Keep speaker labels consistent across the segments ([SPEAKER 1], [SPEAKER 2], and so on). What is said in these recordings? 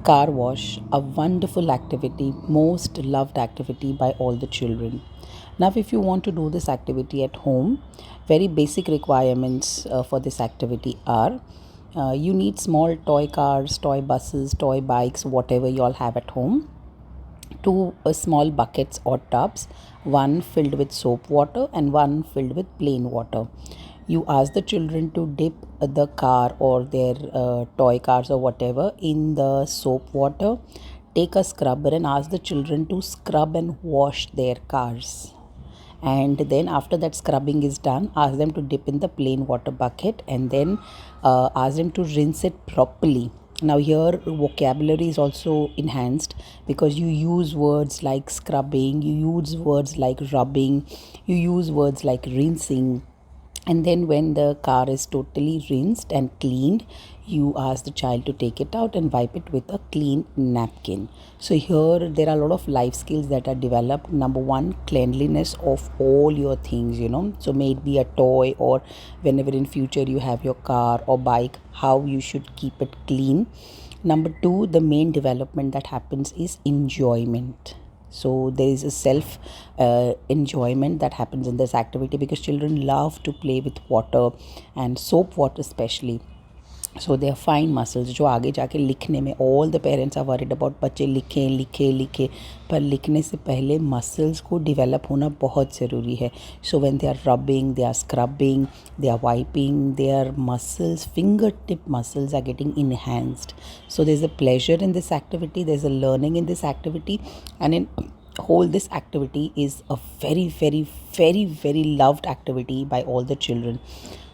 [SPEAKER 1] Car wash, a wonderful activity, most loved activity by all the children. Now, if you want to do this activity at home, very basic requirements for this activity are you need small toy cars, toy buses, toy bikes, whatever you all have at home, two small buckets or tubs, one filled with soap water and one filled with plain water. You ask the children to dip the car or their toy cars or whatever in the soap water. Take a scrubber and ask the children to scrub and wash their cars. And then after that scrubbing is done, ask them to dip in the plain water bucket and then ask them to rinse it properly. Now here vocabulary is also enhanced because you use words like scrubbing, you use words like rubbing, you use words like rinsing. And then when the car is totally rinsed and cleaned, you ask the child to take it out and wipe it with a clean napkin. So here there are a lot of life skills that are developed. Number one, cleanliness of all your things, so may it be a toy or whenever in future you have your car or bike, how you should keep it clean. Number two, the main development that happens is enjoyment. So there is a self enjoyment that happens in this activity because children love to play with water and soap water especially. So they are fine muscles जो आगे जाके लिखने में all the parents are worried about बच्चे लिखें लिखें लिखें, पर लिखने से पहले muscles को develop होना बहुत ज़रूरी है. So when they are rubbing, they are scrubbing, they are wiping, their muscles, fingertip muscles are getting enhanced. So there's a pleasure in this activity, there's a learning in this activity, and in whole this activity is a very very very very loved activity by all the children.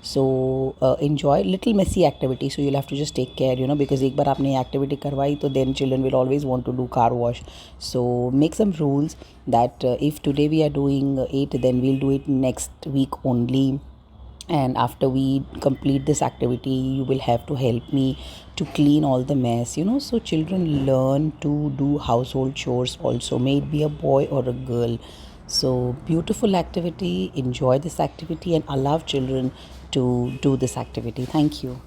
[SPEAKER 1] So enjoy. Little messy activity, so you'll have to just take care, because एक बार आपने activity करवाई तो then children will always want to do car wash. So make some rules that if today we are doing it, then we'll do it next week only, and after we complete this activity you will have to help me to clean all the mess, so children learn to do household chores also, may it be a boy or a girl. So beautiful activity, enjoy this activity and allow children to do this activity. Thank you.